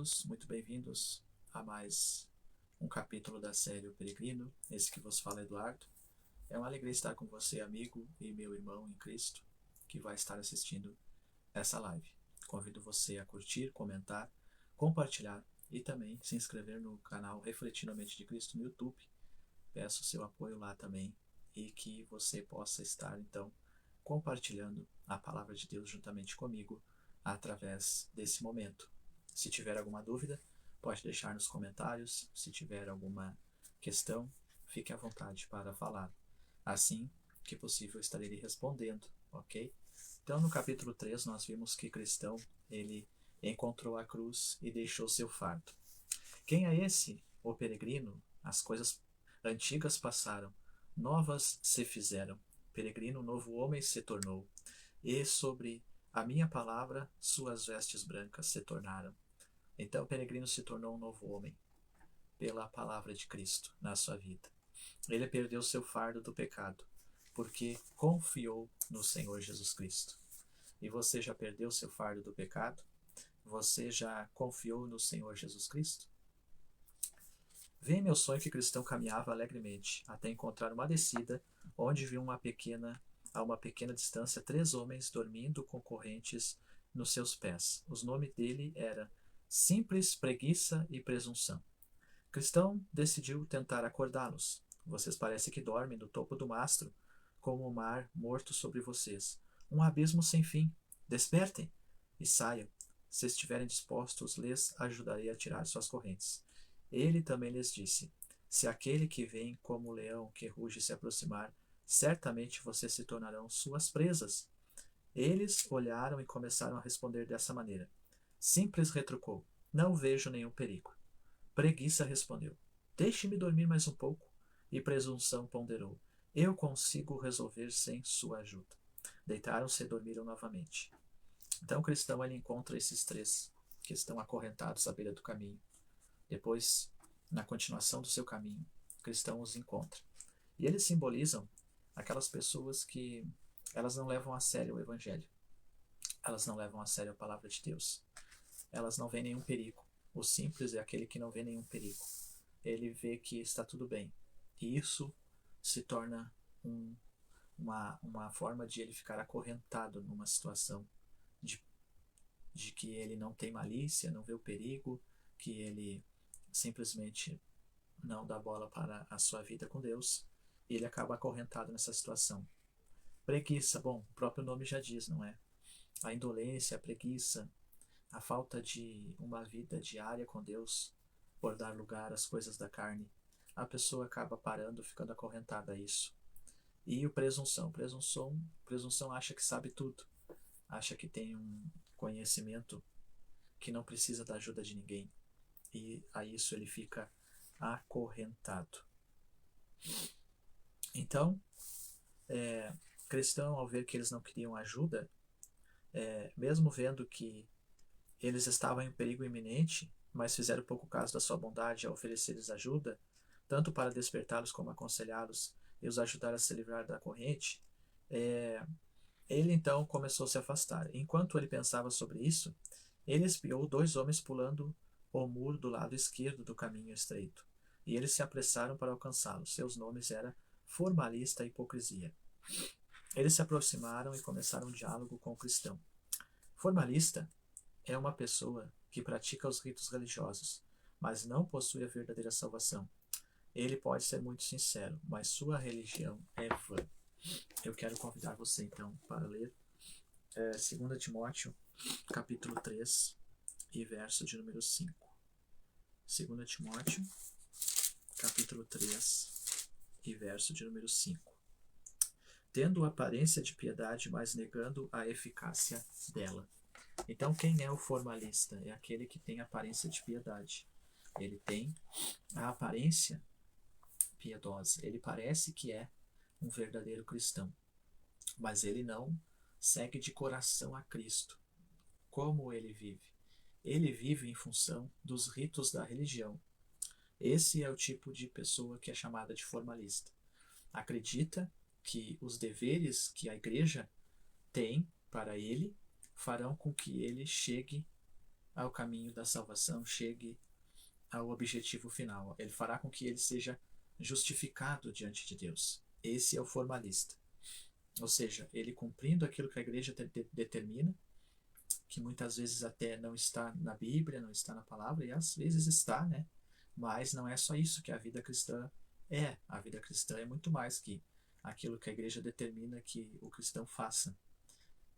todos, muito bem-vindos a mais um capítulo da série O Peregrino. Esse que vos fala é Eduardo. É uma alegria estar com você, amigo e meu irmão em Cristo, que vai estar assistindo essa live. Convido você a curtir, comentar, compartilhar e também se inscrever no canal Refletindo a Mente de Cristo no YouTube. Peço seu apoio lá também e que você possa estar, então, compartilhando a palavra de Deus juntamente comigo através desse momento. Se tiver alguma dúvida, pode deixar nos comentários. Se tiver alguma questão, fique à vontade para falar. Assim que possível, estarei lhe respondendo, ok? Então, no capítulo 3, nós vimos que Cristão, ele encontrou a cruz e deixou seu fardo. Quem é esse, o peregrino? As coisas antigas passaram, novas se fizeram. Peregrino, novo homem se tornou. E sobre a minha palavra, suas vestes brancas se tornaram. Então o peregrino se tornou um novo homem, pela palavra de Cristo na sua vida. Ele perdeu seu fardo do pecado, porque confiou no Senhor Jesus Cristo. E você já perdeu seu fardo do pecado? Você já confiou no Senhor Jesus Cristo? Vi em meu sonho que Cristão caminhava alegremente, até encontrar uma descida, onde viu a uma pequena distância 3 homens dormindo com correntes nos seus pés. Os nomes dele eram Simples, Preguiça e Presunção. Cristão decidiu tentar acordá-los. Vocês parecem que dormem no topo do mastro, como o mar morto sobre vocês. Um abismo sem fim. Despertem e saiam. Se estiverem dispostos, lhes ajudarei a tirar suas correntes. Ele também lhes disse: se aquele que vem como o leão que ruge se aproximar, certamente vocês se tornarão suas presas. Eles olharam e começaram a responder dessa maneira. Simples retrucou: não vejo nenhum perigo. Preguiça respondeu: deixe-me dormir mais um pouco. E Presunção ponderou: eu consigo resolver sem sua ajuda. Deitaram-se e dormiram novamente. Então o cristão ele encontra esses 3 que estão acorrentados à beira do caminho. Depois, na continuação do seu caminho, o cristão os encontra. E eles simbolizam aquelas pessoas que elas não levam a sério o evangelho. Elas não levam a sério a palavra de Deus. Elas não veem nenhum perigo. O simples é aquele que não vê nenhum perigo. Ele vê que está tudo bem. E isso se torna uma forma de ele ficar acorrentado numa situação de que ele não tem malícia, não vê o perigo, que ele simplesmente não dá bola para a sua vida com Deus, e ele acaba acorrentado nessa situação. Preguiça, bom, o próprio nome já diz, não é? A indolência, a preguiça, a falta de uma vida diária com Deus, por dar lugar às coisas da carne, a pessoa acaba parando, ficando acorrentada a isso. E o presunção acha que sabe tudo, acha que tem um conhecimento que não precisa da ajuda de ninguém. E a isso ele fica acorrentado. Então, Cristão, ao ver que eles não queriam ajuda, mesmo vendo que eles estavam em perigo iminente, mas fizeram pouco caso da sua bondade ao oferecer-lhes ajuda, tanto para despertá-los como aconselhá-los e os ajudar a se livrar da corrente, ele então começou a se afastar. Enquanto ele pensava sobre isso, ele espiou 2 homens pulando o muro do lado esquerdo do caminho estreito, e eles se apressaram para alcançá-los. Seus nomes eram Formalista e Hipocrisia. Eles se aproximaram e começaram um diálogo com o cristão. Formalista é uma pessoa que pratica os ritos religiosos, mas não possui a verdadeira salvação. Ele pode ser muito sincero, mas sua religião é vã. Eu quero convidar você então para ler 2 Timóteo, capítulo 3 e verso de número 5. 2 Timóteo, capítulo 3 e verso de número 5. Tendo aparência de piedade, mas negando a eficácia dela. Então, quem é o formalista? É aquele que tem aparência de piedade. Ele tem a aparência piedosa. Ele parece que é um verdadeiro cristão, mas ele não segue de coração a Cristo. Como ele vive? Ele vive em função dos ritos da religião. Esse é o tipo de pessoa que é chamada de formalista. Acredita que os deveres que a igreja tem para ele farão com que ele chegue ao caminho da salvação, chegue ao objetivo final. Ele fará com que ele seja justificado diante de Deus. Esse é o formalista. Ou seja, ele cumprindo aquilo que a igreja determina, que muitas vezes até não está na Bíblia, não está na palavra, e às vezes está, né? Mas não é só isso que a vida cristã é. A vida cristã é muito mais que aquilo que a igreja determina que o cristão faça.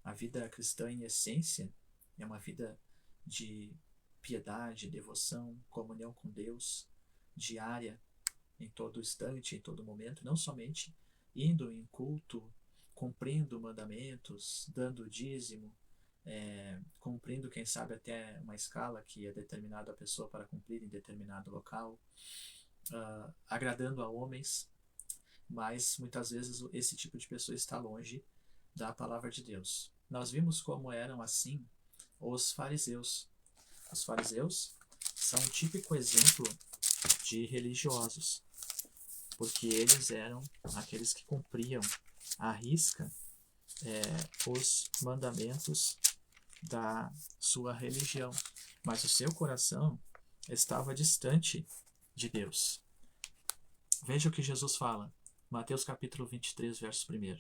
A vida cristã, em essência, é uma vida de piedade, devoção, comunhão com Deus, diária, em todo instante, em todo momento, não somente indo em culto, cumprindo mandamentos, dando dízimo, cumprindo, quem sabe, até uma escala que é determinada a pessoa para cumprir em determinado local, agradando a homens, mas muitas vezes esse tipo de pessoa está longe da palavra de Deus. Nós vimos como eram assim os fariseus. Os fariseus são um típico exemplo de religiosos, porque eles eram aqueles que cumpriam à risca os mandamentos da sua religião, mas o seu coração estava distante de Deus. Veja o que Jesus fala, Mateus capítulo 23, verso 1.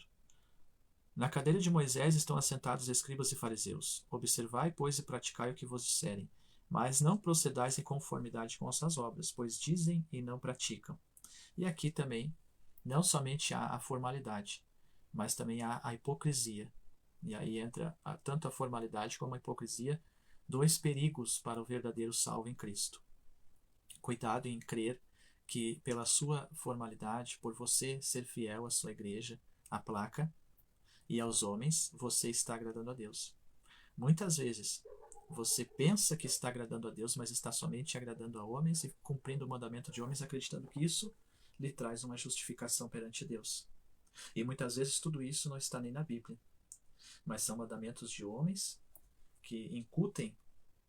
Na cadeira de Moisés estão assentados escribas e fariseus. Observai, pois, e praticai o que vos disserem, mas não procedais em conformidade com essas obras, pois dizem e não praticam. E aqui também, não somente há a formalidade, mas também há a hipocrisia. E aí entra tanto a formalidade como a hipocrisia, dois perigos para o verdadeiro salvo em Cristo. Cuidado em crer que pela sua formalidade, por você ser fiel à sua igreja, à placa, e aos homens, você está agradando a Deus. Muitas vezes, você pensa que está agradando a Deus, mas está somente agradando a homens e cumprindo o mandamento de homens, acreditando que isso lhe traz uma justificação perante Deus. E muitas vezes tudo isso não está nem na Bíblia, mas são mandamentos de homens que incutem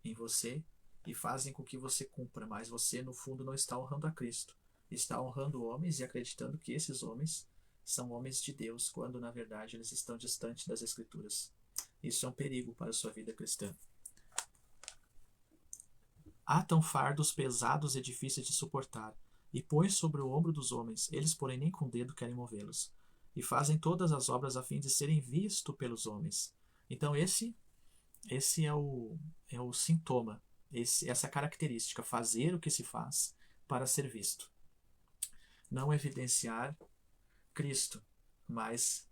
em você e fazem com que você cumpra, mas você no fundo não está honrando a Cristo. Está honrando homens e acreditando que esses homens são homens de Deus, quando na verdade eles estão distantes das Escrituras. Isso é um perigo para a sua vida cristã. Atam fardos pesados e difíceis de suportar, e põe sobre o ombro dos homens, eles porém nem com o dedo querem movê-los. E fazem todas as obras a fim de serem vistos pelos homens. Então esse é o sintoma, essa característica, fazer o que se faz para ser visto. Não evidenciar Cristo, mas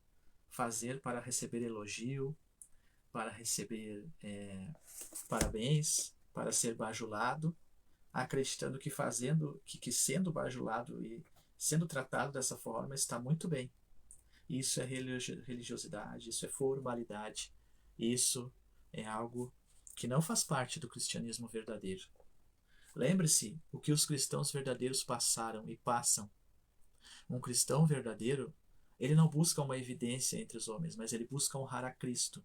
fazer para receber elogio, para receber parabéns, para ser bajulado, acreditando que que sendo bajulado e sendo tratado dessa forma está muito bem. Isso é religiosidade, isso é formalidade, isso é algo que não faz parte do cristianismo verdadeiro. Lembre-se o que os cristãos verdadeiros passaram e passam. Um cristão verdadeiro, ele não busca uma evidência entre os homens, mas ele busca honrar a Cristo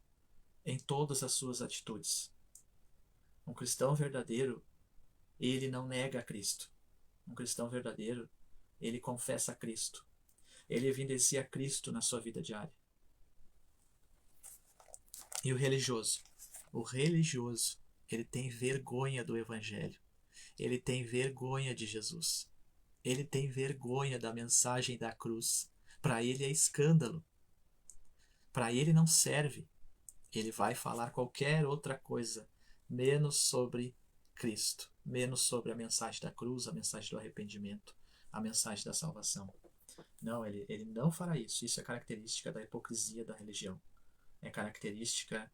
em todas as suas atitudes. Um cristão verdadeiro, ele não nega a Cristo. Um cristão verdadeiro, ele confessa a Cristo. Ele evidencia Cristo na sua vida diária. E o religioso? O religioso, ele tem vergonha do Evangelho. Ele tem vergonha de Jesus. Ele tem vergonha da mensagem da cruz. Para ele é escândalo. Para ele não serve. Ele vai falar qualquer outra coisa, menos sobre Cristo, menos sobre a mensagem da cruz, a mensagem do arrependimento, a mensagem da salvação. Não, ele não fará isso. Isso é característica da hipocrisia da religião. É característica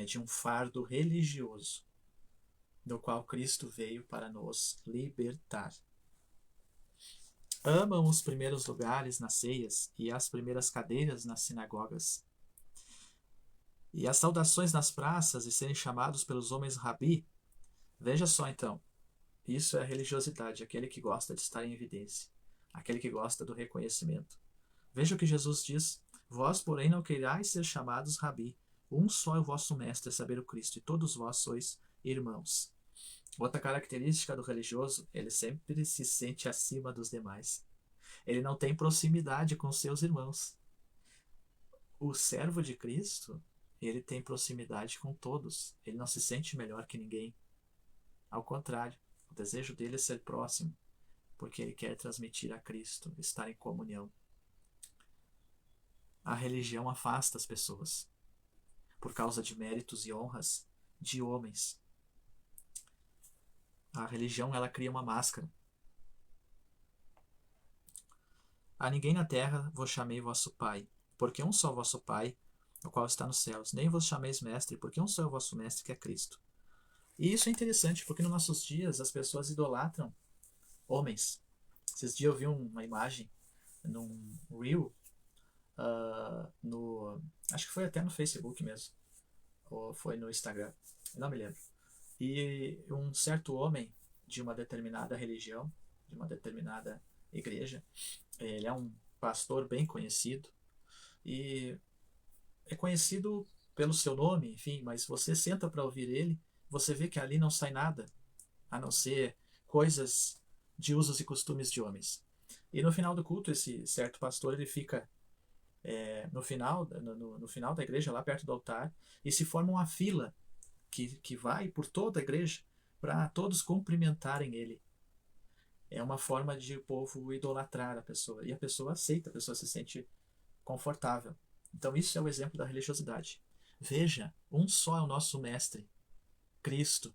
de um fardo religioso, do qual Cristo veio para nos libertar. Amam os primeiros lugares nas ceias e as primeiras cadeiras nas sinagogas. E as saudações nas praças e serem chamados pelos homens rabi. Veja só então, isso é a religiosidade, aquele que gosta de estar em evidência, aquele que gosta do reconhecimento. Veja o que Jesus diz: vós, porém, não queirais ser chamados rabi, um só é o vosso mestre, a saber, o Cristo, e todos vós sois irmãos. Outra característica do religioso, ele sempre se sente acima dos demais. Ele não tem proximidade com seus irmãos. O servo de Cristo, ele tem proximidade com todos. Ele não se sente melhor que ninguém. Ao contrário, o desejo dele é ser próximo, porque ele quer transmitir a Cristo, estar em comunhão. A religião afasta as pessoas, por causa de méritos e honras de homens. A religião, ela cria uma máscara. A ninguém na terra vos chamei vosso Pai, porque um só vosso Pai, o qual está nos céus. Nem vos chameis mestre, porque um só é o vosso mestre, que é Cristo. E isso é interessante, porque nos nossos dias as pessoas idolatram homens. Esses dias eu vi uma imagem num reel, acho que foi até no Facebook mesmo, ou foi no Instagram, não me lembro. E um certo homem de uma determinada religião, de uma determinada igreja, ele é um pastor bem conhecido, e é conhecido pelo seu nome, enfim, mas você senta para ouvir ele, você vê que ali não sai nada, a não ser coisas de usos e costumes de homens. E no final do culto, esse certo pastor, ele fica no final da igreja, lá perto do altar, e se forma uma fila que vai por toda a igreja para todos cumprimentarem ele. É uma forma de o povo idolatrar a pessoa, e a pessoa aceita, a pessoa se sente confortável. Então isso é o exemplo da religiosidade. Veja, um só é o nosso mestre, Cristo.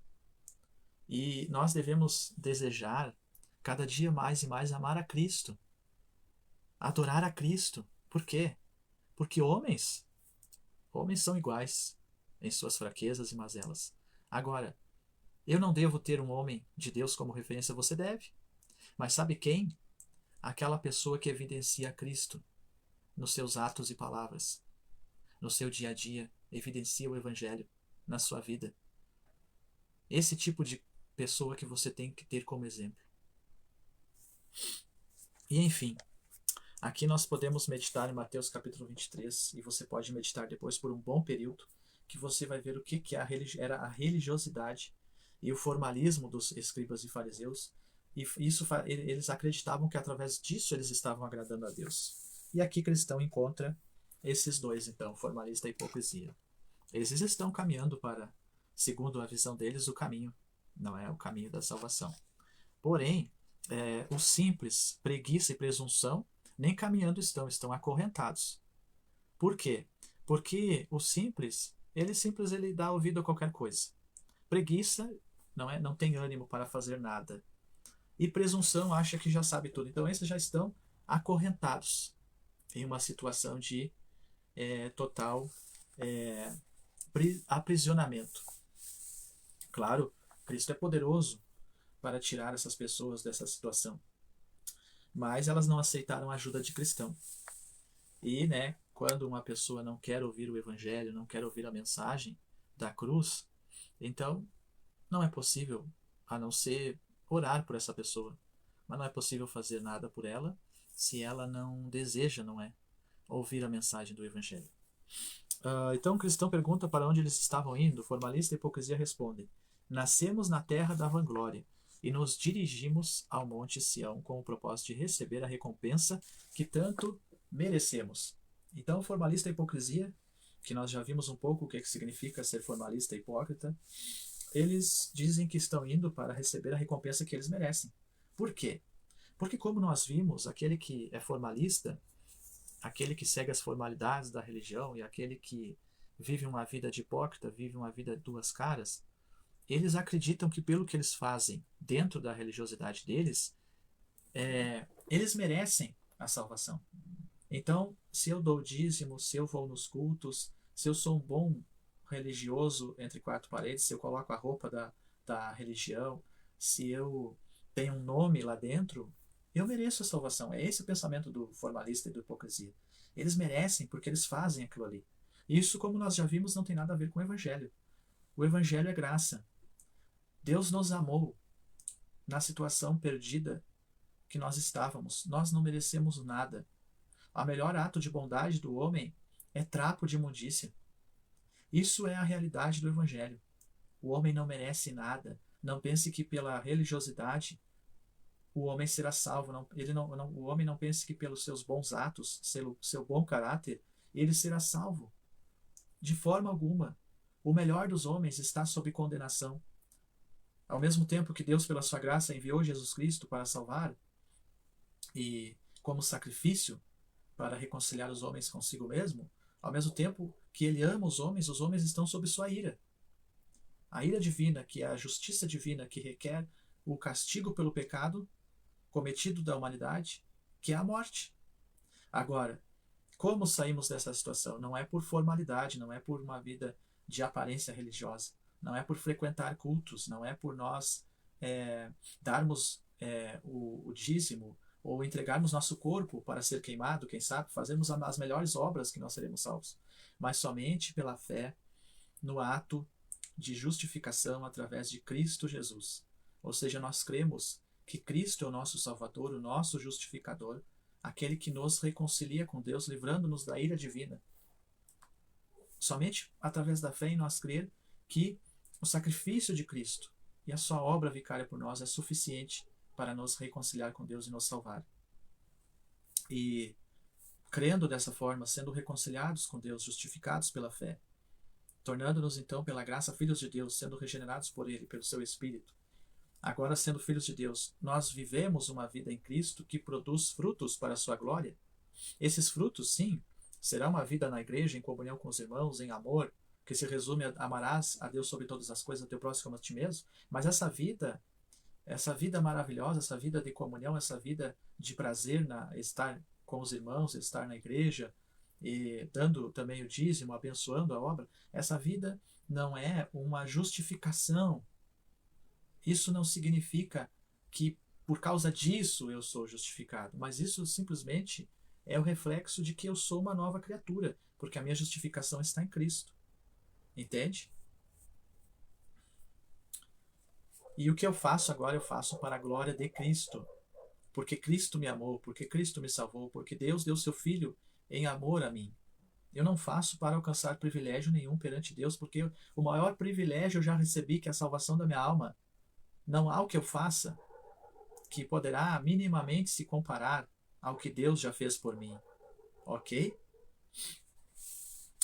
E nós devemos desejar cada dia mais e mais amar a Cristo, adorar a Cristo. Por quê? Porque homens são iguais em suas fraquezas e mazelas. Agora, eu não devo ter um homem de Deus como referência, você deve. Mas sabe quem? Aquela pessoa que evidencia Cristo nos seus atos e palavras, no seu dia a dia, evidencia o Evangelho na sua vida. Esse tipo de pessoa que você tem que ter como exemplo. E enfim, aqui nós podemos meditar em Mateus capítulo 23, e você pode meditar depois por um bom período, que você vai ver o que era a religiosidade e o formalismo dos escribas e fariseus, e eles acreditavam que através disso eles estavam agradando a Deus. E aqui cristão encontra esses dois, então, formalista e hipocrisia. Eles estão caminhando para, segundo a visão deles, o caminho, não é o caminho da salvação. Porém, os simples, preguiça e presunção, nem caminhando estão acorrentados. Por quê? Porque o simples, ele dá ouvido a qualquer coisa. Preguiça não tem ânimo para fazer nada. E presunção acha que já sabe tudo. Então esses já estão acorrentados em uma situação de total aprisionamento. Claro, Cristo é poderoso para tirar essas pessoas dessa situação, mas elas não aceitaram a ajuda de cristão. E, quando uma pessoa não quer ouvir o Evangelho, não quer ouvir a mensagem da cruz, então não é possível, a não ser orar por essa pessoa, mas não é possível fazer nada por ela se ela não deseja, ouvir a mensagem do Evangelho. Então o cristão pergunta para onde eles estavam indo. O formalista e a hipocrisia respondem: nascemos na terra da vanglória e nos dirigimos ao monte Sião com o propósito de receber a recompensa que tanto merecemos. Então o formalista e a hipocrisia, que nós já vimos um pouco o que significa ser formalista e hipócrita, eles dizem que estão indo para receber a recompensa que eles merecem. Por quê? Porque, como nós vimos, aquele que é formalista, aquele que segue as formalidades da religião e aquele que vive uma vida de hipócrita, vive uma vida de duas caras, eles acreditam que pelo que eles fazem dentro da religiosidade deles, eles merecem a salvação. Então, se eu dou dízimo, se eu vou nos cultos, se eu sou um bom religioso entre quatro paredes, se eu coloco a roupa da religião, se eu tenho um nome lá dentro, eu mereço a salvação. É esse o pensamento do formalista e do hipocrisia. Eles merecem porque eles fazem aquilo ali. Isso, como nós já vimos, não tem nada a ver com o Evangelho. O Evangelho é graça. Deus nos amou na situação perdida que nós estávamos. Nós não merecemos nada. O melhor ato de bondade do homem é trapo de imundícia. Isso é a realidade do Evangelho. O homem não merece nada. Não pense que pela religiosidade o homem será salvo. O homem não pense que pelos seus bons atos, seu bom caráter, ele será salvo. De forma alguma. O melhor dos homens está sob condenação. Ao mesmo tempo que Deus, pela sua graça, enviou Jesus Cristo para salvar e como sacrifício para reconciliar os homens consigo mesmo, ao mesmo tempo que ele ama os homens estão sob sua ira. A ira divina, que é a justiça divina que requer o castigo pelo pecado cometido da humanidade, que é a morte. Agora, como saímos dessa situação? Não é por formalidade, não é por uma vida de aparência religiosa, não é por frequentar cultos, não é por nós darmos o dízimo ou entregarmos nosso corpo para ser queimado, quem sabe, fazermos as melhores obras que nós seremos salvos, mas somente pela fé no ato de justificação através de Cristo Jesus. Ou seja, nós cremos que Cristo é o nosso Salvador, o nosso justificador, aquele que nos reconcilia com Deus, livrando-nos da ira divina. Somente através da fé em nós crer que o sacrifício de Cristo e a sua obra vicária por nós é suficiente para nos reconciliar com Deus e nos salvar. E crendo dessa forma, sendo reconciliados com Deus, justificados pela fé, tornando-nos então pela graça filhos de Deus, sendo regenerados por Ele, pelo seu Espírito, agora sendo filhos de Deus, nós vivemos uma vida em Cristo que produz frutos para a sua glória. Esses frutos, sim, será uma vida na igreja, em comunhão com os irmãos, em amor, que se resume a amarás a Deus sobre todas as coisas, a teu próximo como a ti mesmo. Mas essa vida maravilhosa, essa vida de comunhão, essa vida de prazer estar com os irmãos, estar na igreja, e dando também o dízimo, abençoando a obra, essa vida não é uma justificação. Isso não significa que por causa disso eu sou justificado, mas isso simplesmente é o reflexo de que eu sou uma nova criatura, porque a minha justificação está em Cristo. Entende? E o que eu faço agora, eu faço para a glória de Cristo. Porque Cristo me amou, porque Cristo me salvou, porque Deus deu seu Filho em amor a mim. Eu não faço para alcançar privilégio nenhum perante Deus, porque o maior privilégio eu já recebi, que é a salvação da minha alma. Não há o que eu faça que poderá minimamente se comparar ao que Deus já fez por mim. Ok?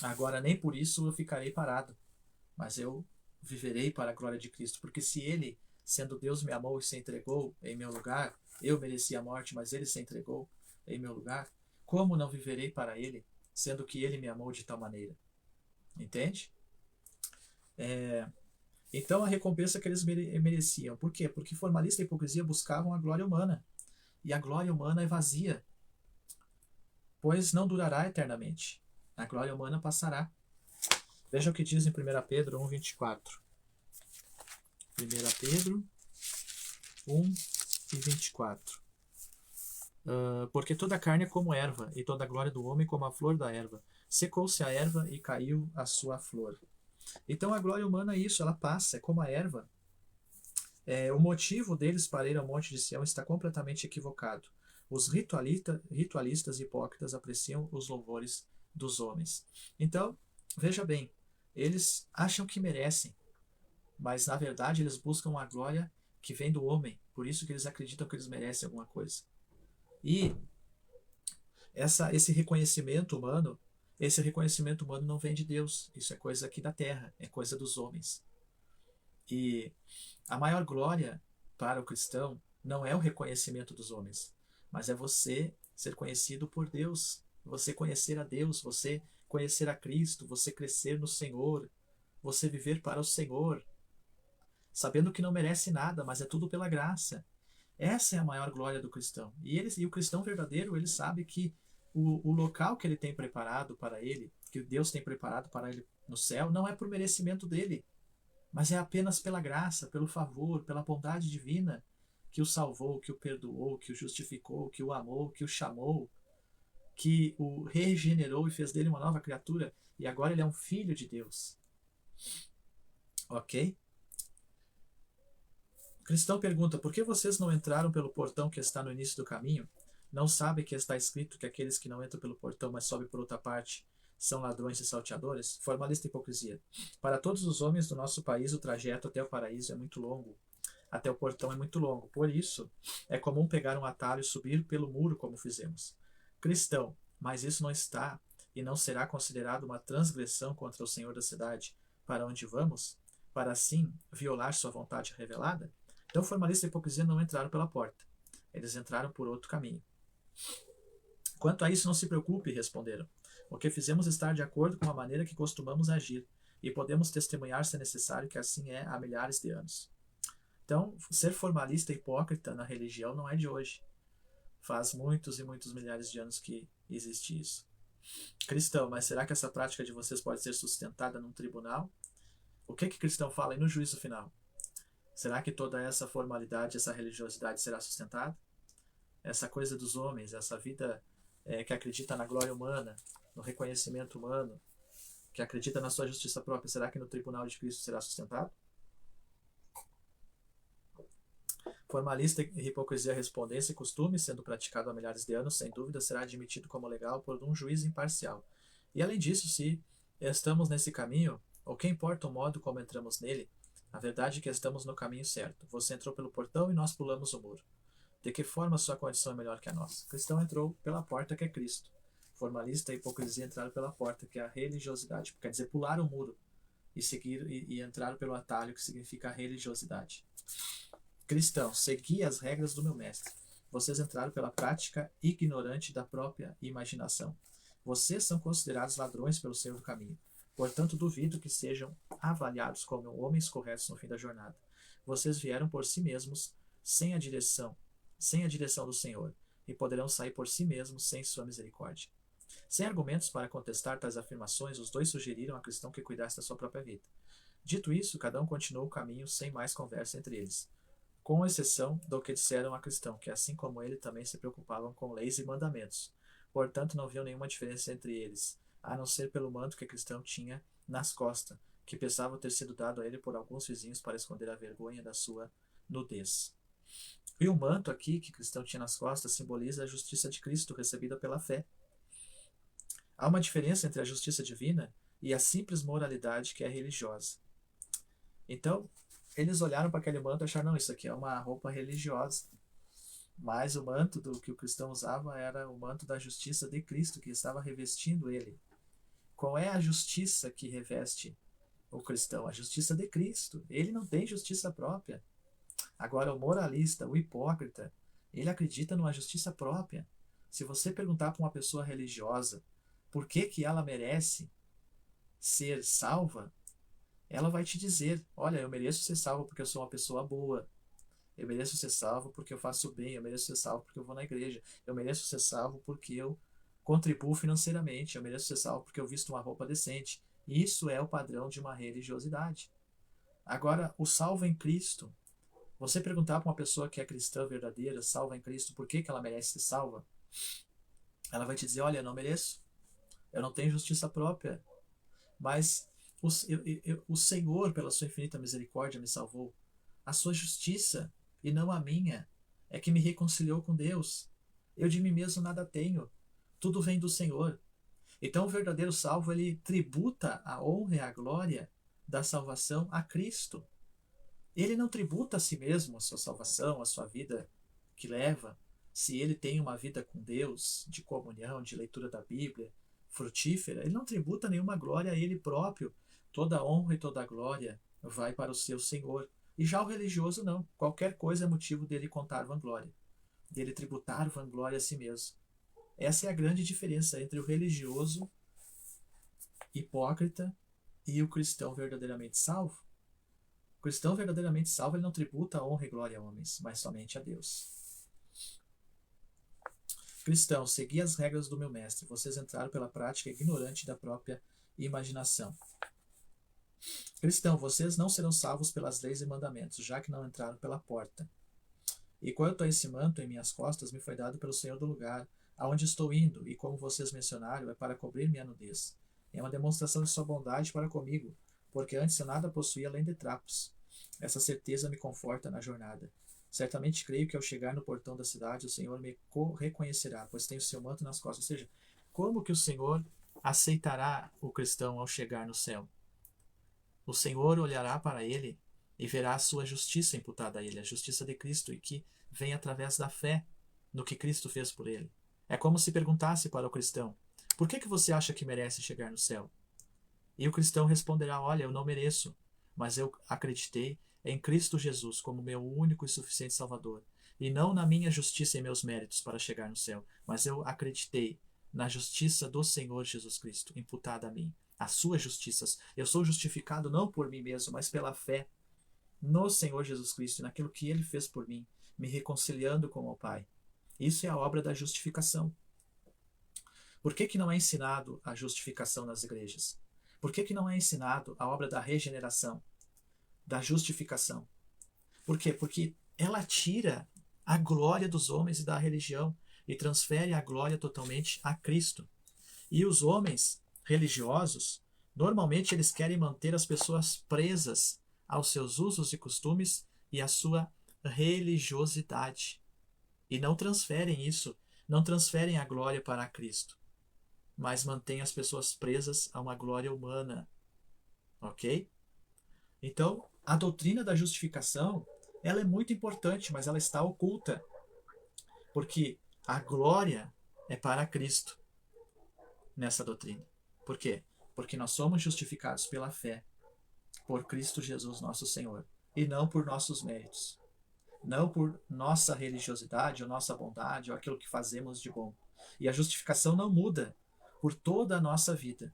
Agora, nem por isso eu ficarei parado, mas eu viverei para a glória de Cristo, porque se Ele, sendo Deus, me amou e se entregou em meu lugar, eu merecia a morte, mas Ele se entregou em meu lugar, como não viverei para Ele, sendo que Ele me amou de tal maneira? Entende? Então a recompensa que eles mereciam. Por quê? Porque formalista e hipocrisia buscavam a glória humana. E a glória humana é vazia, pois não durará eternamente. A glória humana passará. Veja o que diz em 1 Pedro 1,24. 1 Pedro 1:24. Porque toda a carne é como erva, e toda a glória do homem como a flor da erva. Secou-se a erva e caiu a sua flor. Então a glória humana é isso, ela passa, é como a erva. O motivo deles para ir ao Monte de Sião está completamente equivocado. Os ritualistas hipócritas apreciam os louvores dos homens. Então, veja bem, eles acham que merecem, mas na verdade eles buscam a glória que vem do homem, por isso que eles acreditam que eles merecem alguma coisa. E esse reconhecimento humano não vem de Deus, isso é coisa aqui da terra, é coisa dos homens. E a maior glória para o cristão não é o reconhecimento dos homens, mas é você ser conhecido por Deus, você conhecer a Deus, você conhecer a Cristo, você crescer no Senhor, você viver para o Senhor, sabendo que não merece nada, mas é tudo pela graça. Essa é a maior glória do cristão. E o cristão verdadeiro, ele sabe que o local que ele tem preparado para ele, que Deus tem preparado para ele no céu, não é por merecimento dele, mas é apenas pela graça, pelo favor, pela bondade divina que o salvou, que o perdoou, que o justificou, que o amou, que o chamou, que o regenerou e fez dele uma nova criatura, e agora ele é um filho de Deus. Ok? O cristão pergunta: por que vocês não entraram pelo portão que está no início do caminho? Não sabem que está escrito que aqueles que não entram pelo portão, mas sobem por outra parte, são ladrões e salteadores? Formalista e hipocrisia. Para todos os homens do nosso país, o trajeto até o paraíso é muito longo. Até o portão é muito longo. Por isso, é comum pegar um atalho e subir pelo muro, como fizemos. Cristão, mas isso não está e não será considerado uma transgressão contra o Senhor da cidade, para onde vamos? para assim violar sua vontade revelada? Então, formalista e hipocrisia não entraram pela porta. Eles entraram por outro caminho. Quanto a isso, não se preocupe, responderam. O que fizemos está de acordo com a maneira que costumamos agir, e podemos testemunhar, se é necessário, que assim é há milhares de anos. Então, ser formalista e hipócrita na religião não é de hoje. Faz muitos e muitos milhares de anos que existe isso. Cristão, mas será que essa prática de vocês pode ser sustentada num tribunal? O que cristão fala aí no juízo final? Será que toda essa formalidade, essa religiosidade será sustentada? Essa coisa dos homens, essa vida que acredita na glória humana, no reconhecimento humano, que acredita na sua justiça própria, será que no tribunal de Cristo será sustentado? Formalista e hipocrisia respondem: esse costume, sendo praticado há milhares de anos, sem dúvida será admitido como legal por um juiz imparcial. E além disso, se estamos nesse caminho, ou que importa o modo como entramos nele, a verdade é que estamos no caminho certo. Você entrou pelo portão e nós pulamos o muro. De que forma sua condição é melhor que a nossa? O cristão entrou pela porta, que é Cristo. Formalista e hipocrisia entraram pela porta, que é a religiosidade. Quer dizer, pularam o muro e entraram pelo atalho, que significa a religiosidade. Cristão, segui as regras do meu mestre. Vocês entraram pela prática ignorante da própria imaginação. Vocês são considerados ladrões pelo Senhor do caminho. Portanto, duvido que sejam avaliados como homens corretos no fim da jornada. Vocês vieram por si mesmos, sem a direção do Senhor, e poderão sair por si mesmos sem sua misericórdia. Sem argumentos para contestar tais afirmações, os dois sugeriram a cristão que cuidasse da sua própria vida. Dito isso, cada um continuou o caminho sem mais conversa entre eles, com exceção do que disseram a cristão, que assim como ele também se preocupavam com leis e mandamentos. Portanto, não viam nenhuma diferença entre eles, a não ser pelo manto que cristão tinha nas costas, que pensava ter sido dado a ele por alguns vizinhos para esconder a vergonha da sua nudez. E o manto aqui que cristão tinha nas costas simboliza a justiça de Cristo recebida pela fé. Há uma diferença entre a justiça divina e a simples moralidade que é religiosa. Então, eles olharam para aquele manto e acharam: não, isso aqui é uma roupa religiosa. Mas o manto do que o cristão usava era o manto da justiça de Cristo, que estava revestindo ele. Qual é a justiça que reveste o cristão? A justiça de Cristo. Ele não tem justiça própria. Agora, o moralista, o hipócrita, ele acredita numa justiça própria. Se você perguntar para uma pessoa religiosa por que ela merece ser salva, ela vai te dizer: olha, eu mereço ser salvo porque eu sou uma pessoa boa. Eu mereço ser salvo porque eu faço bem. Eu mereço ser salvo porque eu vou na igreja. Eu mereço ser salvo porque eu contribuo financeiramente. Eu mereço ser salvo porque eu visto uma roupa decente. Isso é o padrão de uma religiosidade. Agora, o salvo em Cristo. Você perguntar para uma pessoa que é cristã verdadeira, salva em Cristo, por que ela merece ser salva? Ela vai te dizer: olha, eu não mereço. Eu não tenho justiça própria. Mas o Senhor, pela sua infinita misericórdia, me salvou. A sua justiça, e não a minha, é que me reconciliou com Deus. Eu de mim mesmo nada tenho. Tudo vem do Senhor. Então o verdadeiro salvo, ele tributa a honra e a glória da salvação a Cristo. Ele não tributa a si mesmo a sua salvação, a sua vida que leva, se ele tem uma vida com Deus, de comunhão, de leitura da Bíblia, frutífera. Ele não tributa nenhuma glória a ele próprio. Toda a honra e toda a glória vai para o seu Senhor. E já o religioso não. Qualquer coisa é motivo dele contar vanglória, dele tributar vanglória a si mesmo. Essa é a grande diferença entre o religioso hipócrita e o cristão verdadeiramente salvo. O cristão verdadeiramente salvo, ele não tributa honra e glória a homens, mas somente a Deus. Cristão, segui as regras do meu mestre. Vocês entraram pela prática ignorante da própria imaginação. Cristão, vocês não serão salvos pelas leis e mandamentos, já que não entraram pela porta. E quanto a esse manto em minhas costas, me foi dado pelo Senhor do lugar, aonde estou indo, e como vocês mencionaram, é para cobrir minha nudez. É uma demonstração de sua bondade para comigo, porque antes eu nada possuía além de trapos. Essa certeza me conforta na jornada. Certamente creio que ao chegar no portão da cidade, o Senhor me reconhecerá, pois tenho seu manto nas costas. Ou seja, como que o Senhor aceitará o cristão ao chegar no céu? O Senhor olhará para ele e verá a sua justiça imputada a ele, a justiça de Cristo, e que vem através da fé no que Cristo fez por ele. É como se perguntasse para o cristão: por que você acha que merece chegar no céu? E o cristão responderá: olha, eu não mereço, mas eu acreditei em Cristo Jesus como meu único e suficiente Salvador, e não na minha justiça e meus méritos para chegar no céu, mas eu acreditei na justiça do Senhor Jesus Cristo, imputada a mim, as suas justiças. Eu sou justificado não por mim mesmo, mas pela fé no Senhor Jesus Cristo e naquilo que Ele fez por mim, me reconciliando com o Pai. Isso é a obra da justificação. Por que não é ensinado a justificação nas igrejas? Por que não é ensinado a obra da regeneração, da justificação? Por quê? Porque ela tira a glória dos homens e da religião e transfere a glória totalmente a Cristo. E os homens religiosos, normalmente eles querem manter as pessoas presas aos seus usos e costumes e à sua religiosidade. E não transferem isso, não transferem a glória para Cristo, mas mantêm as pessoas presas a uma glória humana. Ok? Então, a doutrina da justificação, ela é muito importante, mas ela está oculta. Porque a glória é para Cristo nessa doutrina. Por quê? Porque nós somos justificados pela fé por Cristo Jesus nosso Senhor, e não por nossos méritos, não por nossa religiosidade ou nossa bondade ou aquilo que fazemos de bom. E a justificação não muda por toda a nossa vida.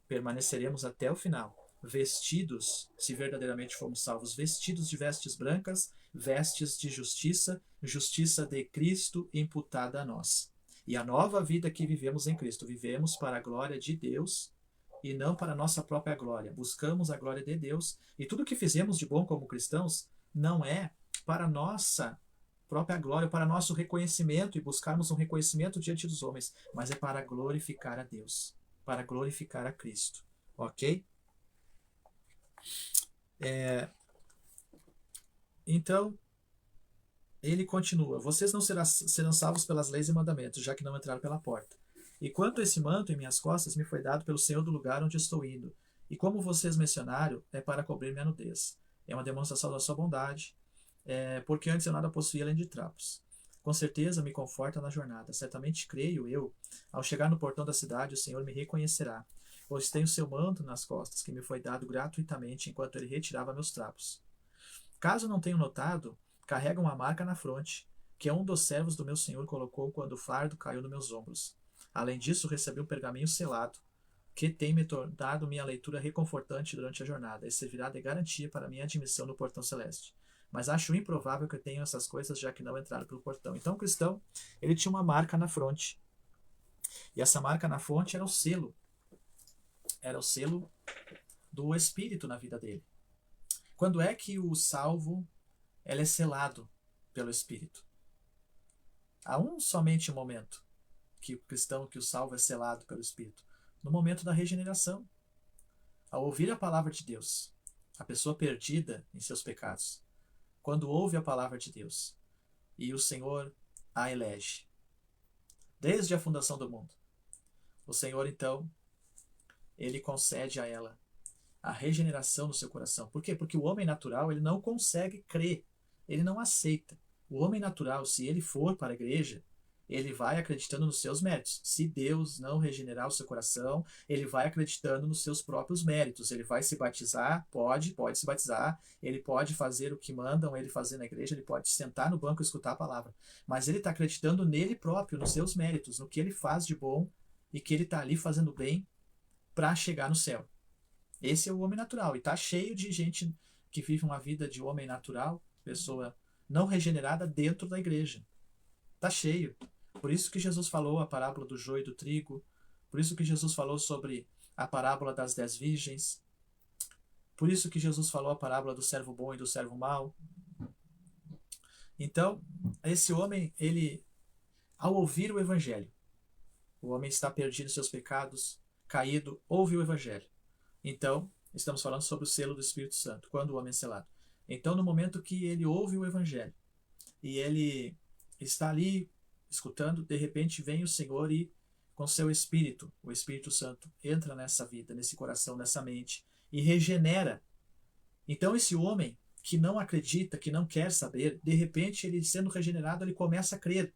Permaneceremos até o final, vestidos, se verdadeiramente fomos salvos, vestidos de vestes brancas, vestes de justiça, justiça de Cristo imputada a nós. E a nova vida que vivemos em Cristo, vivemos para a glória de Deus e não para a nossa própria glória. Buscamos a glória de Deus e tudo que fizemos de bom como cristãos não é para a nossa própria glória, para nosso reconhecimento e buscarmos um reconhecimento diante dos homens, mas é para glorificar a Deus, para glorificar a Cristo. Ok? Então, ele continua: vocês não serão salvos pelas leis e mandamentos, já que não entraram pela porta. E quanto a esse manto em minhas costas me foi dado pelo Senhor do lugar onde estou indo. E como vocês mencionaram, é para cobrir minha nudez. É uma demonstração da sua bondade, porque antes eu nada possuía além de trapos. Com certeza me conforta na jornada. Certamente creio eu, ao chegar no portão da cidade, o Senhor me reconhecerá, pois tenho seu manto nas costas, que me foi dado gratuitamente enquanto ele retirava meus trapos. Caso não tenham notado, carrega uma marca na fronte, que um dos servos do meu senhor colocou quando o fardo caiu nos meus ombros. Além disso, recebi um pergaminho selado, que tem me tornado minha leitura reconfortante durante a jornada, e servirá de garantia para minha admissão no portão celeste. Mas acho improvável que eu tenha essas coisas, já que não entraram pelo portão. Então, o cristão, ele tinha uma marca na fronte. E essa marca na fronte era o selo. Era o selo do Espírito na vida dele. Quando é que o salvo ele é selado pelo Espírito? Há somente um momento que o cristão, que o salvo é selado pelo Espírito. No momento da regeneração. Ao ouvir a palavra de Deus. A pessoa perdida em seus pecados. Quando ouve a palavra de Deus. E o Senhor a elege. Desde a fundação do mundo. O Senhor, então, ele concede a ela a regeneração no seu coração. Por quê? Porque o homem natural, ele não consegue crer, ele não aceita. O homem natural, se ele for para a igreja, ele vai acreditando nos seus méritos. Se Deus não regenerar o seu coração, ele vai acreditando nos seus próprios méritos. Ele vai se batizar, pode se batizar, ele pode fazer o que mandam ele fazer na igreja, ele pode sentar no banco e escutar a palavra. Mas ele está acreditando nele próprio, nos seus méritos, no que ele faz de bom e que ele está ali fazendo bem para chegar no céu. Esse é o homem natural. E está cheio de gente que vive uma vida de homem natural, pessoa não regenerada dentro da igreja. Está cheio. Por isso que Jesus falou a parábola do joio e do trigo. Por isso que Jesus falou sobre a parábola das 10 virgens. Por isso que Jesus falou a parábola do servo bom e do servo mau. Então, esse homem, ele, ao ouvir o evangelho, o homem está perdido em seus pecados, caído, ouve o evangelho. Então, estamos falando sobre o selo do Espírito Santo, quando o homem é selado. Então, no momento que ele ouve o Evangelho, e ele está ali escutando, de repente vem o Senhor e, com seu Espírito, o Espírito Santo, entra nessa vida, nesse coração, nessa mente, e regenera. Então, esse homem que não acredita, que não quer saber, de repente, ele sendo regenerado, ele começa a crer.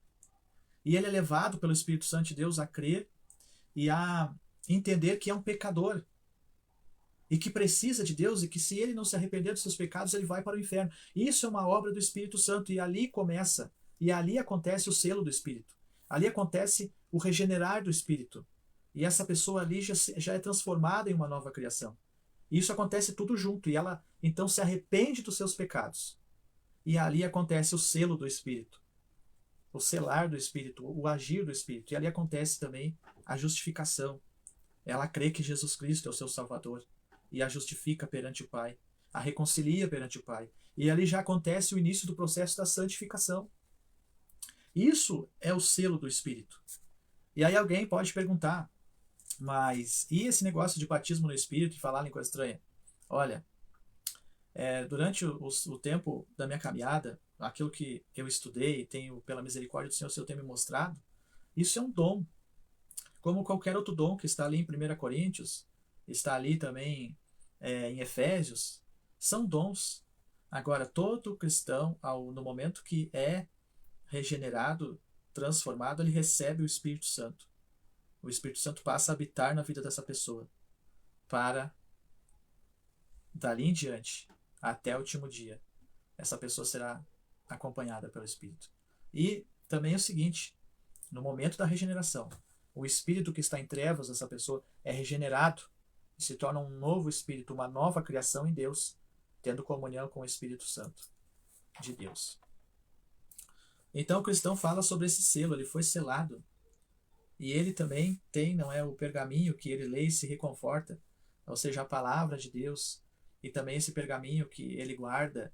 E ele é levado pelo Espírito Santo de Deus a crer e a entender que é um pecador. e que precisa de Deus, e que se ele não se arrepender dos seus pecados, ele vai para o inferno. Isso é uma obra do Espírito Santo, e ali começa, e ali acontece o selo do Espírito. Ali acontece o regenerar do Espírito. E essa pessoa ali já é transformada em uma nova criação. E isso acontece tudo junto, e ela então se arrepende dos seus pecados. E ali acontece o selo do Espírito, o selar do Espírito, o agir do Espírito. E ali acontece também a justificação. Ela crê que Jesus Cristo é o seu Salvador e a justifica perante o Pai, a reconcilia perante o Pai. E ali já acontece o início do processo da santificação. Isso é o selo do Espírito. E aí alguém pode perguntar, mas e esse negócio de batismo no Espírito e falar língua estranha? Olha, durante o tempo da minha caminhada, aquilo que eu estudei, tenho, pela misericórdia do Senhor, o Senhor tem me mostrado, isso é um dom. Como qualquer outro dom que está ali em 1 Coríntios, está ali também em Efésios, são dons. Agora, todo cristão, no momento que é regenerado, transformado, ele recebe o Espírito Santo. O Espírito Santo passa a habitar na vida dessa pessoa, para, dali em diante, até o último dia, essa pessoa será acompanhada pelo Espírito. E também é o seguinte, no momento da regeneração, o espírito que está em trevas dessa pessoa é regenerado e se torna um novo espírito, uma nova criação em Deus, tendo comunhão com o Espírito Santo de Deus. Então o cristão fala sobre esse selo, ele foi selado. E ele também tem, não é, o pergaminho que ele lê e se reconforta, ou seja, a palavra de Deus, e também esse pergaminho que ele guarda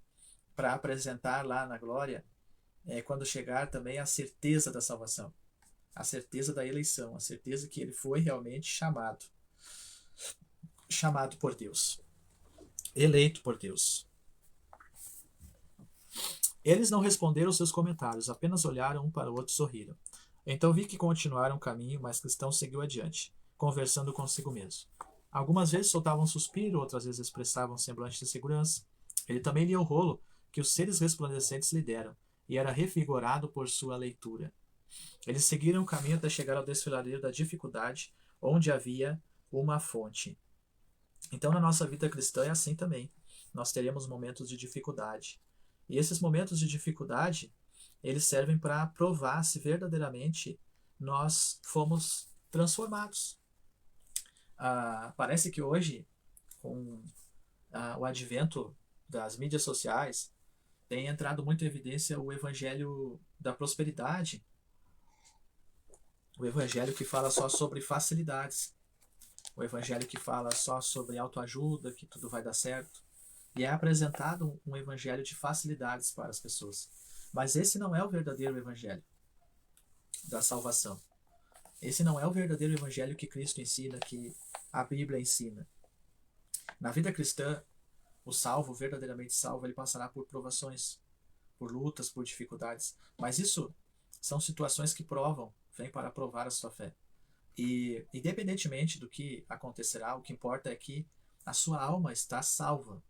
para apresentar lá na glória, quando chegar também a certeza da salvação, a certeza da eleição, a certeza que ele foi realmente chamado por Deus, eleito por Deus. Eles não responderam seus comentários, apenas olharam um para o outro e sorriram. Então vi que continuaram o caminho, mas Cristão seguiu adiante, conversando consigo mesmo. Algumas vezes soltava um suspiro, outras vezes expressava um semblante de segurança. Ele também lia o rolo que os seres resplandecentes lhe deram, e era revigorado por sua leitura. Eles seguiram o caminho até chegar ao desfiladeiro da dificuldade, onde havia uma fonte. Então, na nossa vida cristã é assim também. Nós teremos momentos de dificuldade. E esses momentos de dificuldade, eles servem para provar se verdadeiramente nós fomos transformados. Parece que hoje, com o advento das mídias sociais, tem entrado muito em evidência o evangelho da prosperidade, o evangelho que fala só sobre facilidades, o evangelho que fala só sobre autoajuda, que tudo vai dar certo, e é apresentado um evangelho de facilidades para as pessoas. Mas esse não é o verdadeiro evangelho da salvação. Esse não é o verdadeiro evangelho que Cristo ensina, que a Bíblia ensina. Na vida cristã, o salvo, verdadeiramente salvo, ele passará por provações, por lutas, por dificuldades. Mas isso são situações que vêm para provar a sua fé. E, independentemente do que acontecerá, o que importa é que a sua alma está salva.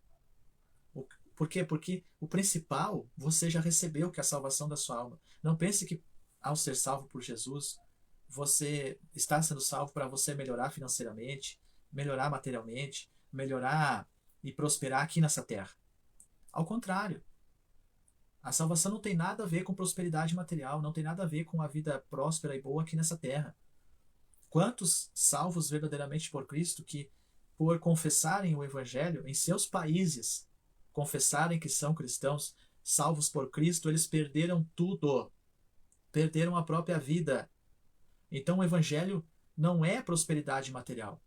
Por quê? Porque o principal, você já recebeu, que é a salvação da sua alma. Não pense que, ao ser salvo por Jesus, você está sendo salvo para você melhorar financeiramente, melhorar materialmente, melhorar e prosperar aqui nessa terra. Ao contrário, a salvação não tem nada a ver com prosperidade material, não tem nada a ver com a vida próspera e boa aqui nessa terra. Quantos salvos verdadeiramente por Cristo que, por confessarem o Evangelho em seus países, confessarem que são cristãos, salvos por Cristo, eles perderam tudo. Perderam a própria vida. Então o Evangelho não é prosperidade material.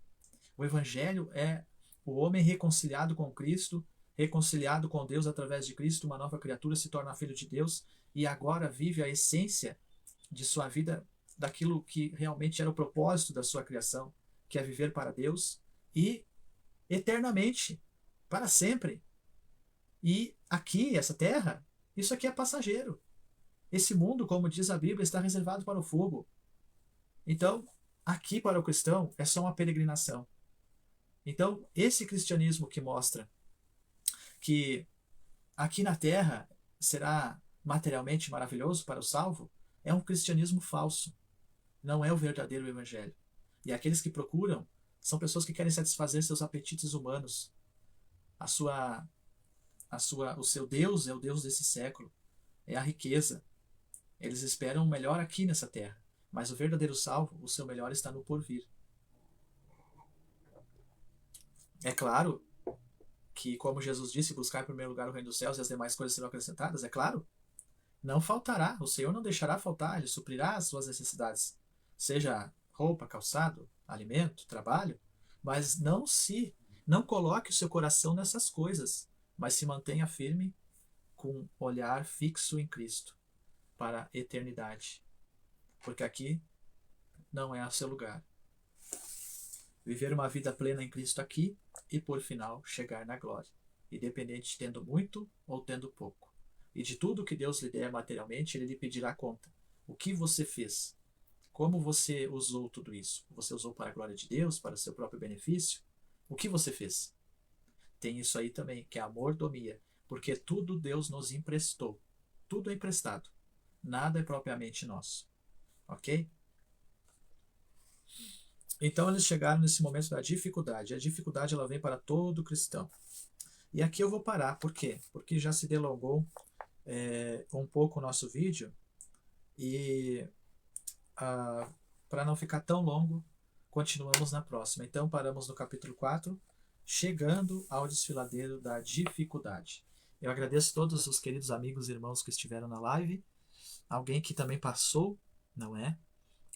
O Evangelho é o homem reconciliado com Cristo, reconciliado com Deus através de Cristo, uma nova criatura, se torna filho de Deus e agora vive a essência de sua vida, daquilo que realmente era o propósito da sua criação, que é viver para Deus e eternamente, para sempre. E aqui, essa terra, isso aqui é passageiro. Esse mundo, como diz a Bíblia, está reservado para o fogo. Então, aqui para o cristão é só uma peregrinação. Então, esse cristianismo que mostra que aqui na terra será materialmente maravilhoso para o salvo, é um cristianismo falso. Não é o verdadeiro evangelho. E aqueles que procuram São pessoas que querem satisfazer seus apetites humanos. O seu Deus é o Deus desse século. É a riqueza. Eles esperam o melhor aqui nessa terra. Mas o verdadeiro salvo, o seu melhor está no porvir. É claro que, como Jesus disse, buscar em primeiro lugar o reino dos céus e as demais coisas serão acrescentadas. É claro. Não faltará. O Senhor não deixará faltar. Ele suprirá as suas necessidades. Seja roupa, calçado, alimento, trabalho. Mas não coloque o seu coração nessas coisas, mas se mantenha firme com olhar fixo em Cristo para a eternidade. Porque aqui não é o seu lugar. Viver uma vida plena em Cristo aqui e, por final, chegar na glória. Independente de tendo muito ou tendo pouco. E de tudo que Deus lhe der materialmente, Ele lhe pedirá conta. O que você fez? Como você usou tudo isso? Você usou para a glória de Deus, para o seu próprio benefício? O que você fez? Tem isso aí também, que é a mordomia. Porque tudo Deus nos emprestou. Tudo é emprestado. Nada é propriamente nosso. Ok? Então eles chegaram nesse momento da dificuldade. A dificuldade ela vem para todo cristão. E aqui eu vou parar. Por quê? Porque já se delongou um pouco o nosso vídeo. E para não ficar tão longo, continuamos na próxima. Então paramos no capítulo 4, chegando ao desfiladeiro da dificuldade. Eu agradeço a todos os queridos amigos e irmãos que estiveram na live. Alguém que também passou, não é?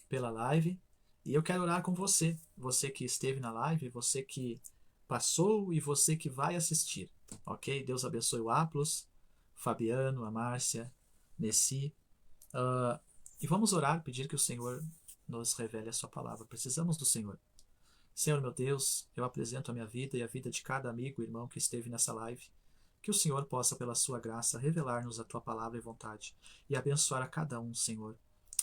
Pela live. E eu quero orar com você. Você que esteve na live, você que passou e você que vai assistir. Ok? Deus abençoe o Aplos, Fabiano, a Márcia, Nessi. E vamos orar, pedir que o Senhor nos revele a sua palavra. Precisamos do Senhor. Senhor meu Deus, eu apresento a minha vida e a vida de cada amigo e irmão que esteve nessa live. Que o Senhor possa, pela sua graça, revelar-nos a tua palavra e vontade e abençoar a cada um, Senhor.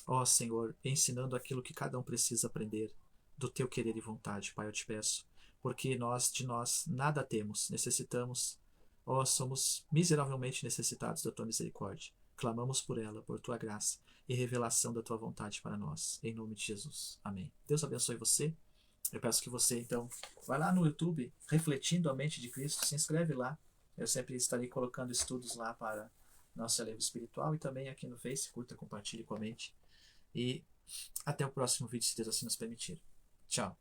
Ó Senhor, ensinando aquilo que cada um precisa aprender do teu querer e vontade, Pai, eu te peço. Porque de nós nada temos, necessitamos. Ó, somos miseravelmente necessitados da tua misericórdia. Clamamos por ela, por tua graça e revelação da tua vontade para nós. Em nome de Jesus. Amém. Deus abençoe você. Eu peço que você, então, vá lá no YouTube, Refletindo a Mente de Cristo, se inscreve lá. Eu sempre estarei colocando estudos lá para nosso celeiro espiritual e também aqui no Face. Curta, compartilhe, comente. E até o próximo vídeo, se Deus assim nos permitir. Tchau.